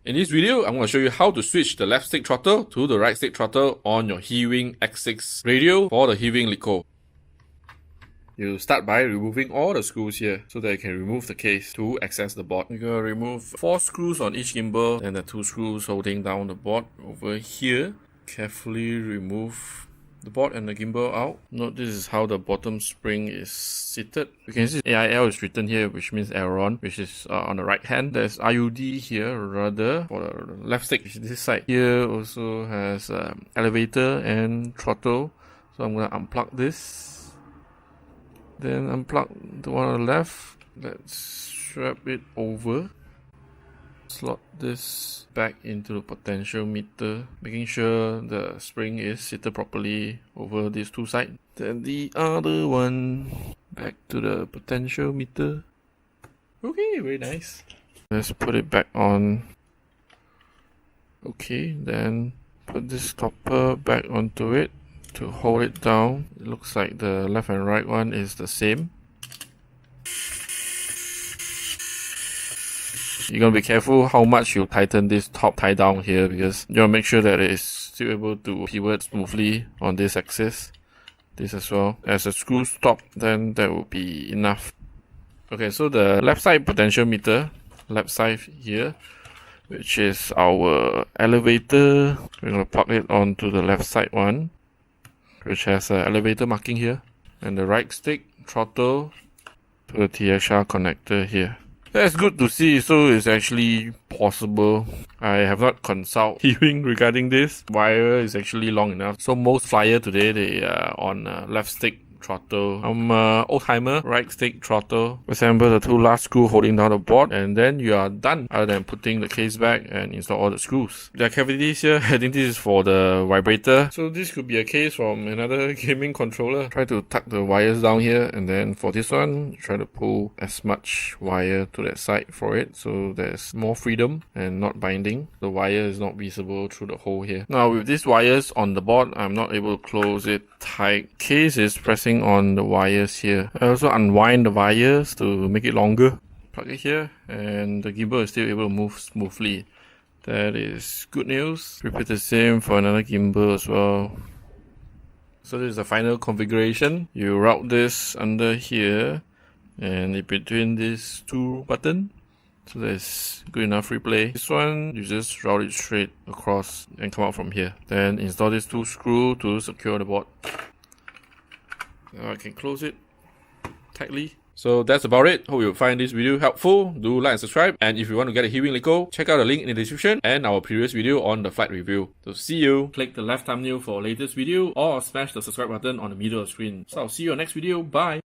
In this video, I'm going to show you how to switch the left stick throttle to the right stick throttle on your HeeWing X6 radio for the HeeWing Lico. You start by removing all the screws here so that you can remove the case to access the board. You're going to remove 4 screws on each gimbal and the 2 screws holding down the board over here. Carefully remove the board and the gimbal out. Note this is how the bottom spring is seated. You can see AIL is written here, which means aileron, which is on the right hand. There's IUD here, rudder for the left stick, which is this side. Here also has elevator and throttle. So I'm going to unplug this. Then unplug the one on the left. Let's strap it over. Slot this back into the potential meter, making sure the spring is seated properly over these 2 sides. Then the other one back to the potential meter. Okay, very nice. Let's put it back on. Okay, then put this stopper back onto it to hold it down. It looks like the left and right one is the same. You're going to be careful how much you tighten this top tie down here, because you want to make sure that it is still able to pivot smoothly on this axis. This as well. As the screws stop, then that will be enough. Okay, so the left side potential meter, left side here, which is our elevator. We're going to plug it onto the left side one, which has an elevator marking here. And the right stick throttle to the TXR connector here. That's good to see, so it's actually possible. I have not consulted HeeWing regarding this. Wire is actually long enough. So most flyer today, they are on left stick throttle. I'm old timer, right stick throttle. Assemble the 2 last screws holding down the board, and then you are done, other than putting the case back and install all the screws. There are cavities here. I think this is for the vibrator. So this could be a case from another gaming controller. Try to tuck the wires down here, and then for this one, try to pull as much wire to that side for it, so there's more freedom and not binding. The wire is not visible through the hole here. Now with these wires on the board, I'm not able to close it tight. Case is pressing on the wires here. I also unwind the wires to make it longer. Plug it here, and the gimbal is still able to move smoothly. That is good news. Repeat the same for another gimbal as well. So this is the final configuration. You route this under here and in between these 2 buttons. So that's good enough replay. This one, you just route it straight across and come out from here. Then install these 2 screws to secure the board. Now I can close it tightly. So that's about it. Hope you find this video helpful. Do like and subscribe. And if you want to get a HeeWing Lico, check out the link in the description and our previous video on the flight review. So see you. Click the left thumbnail for latest video or smash the subscribe button on the middle of the screen. So I'll see you on next video. Bye.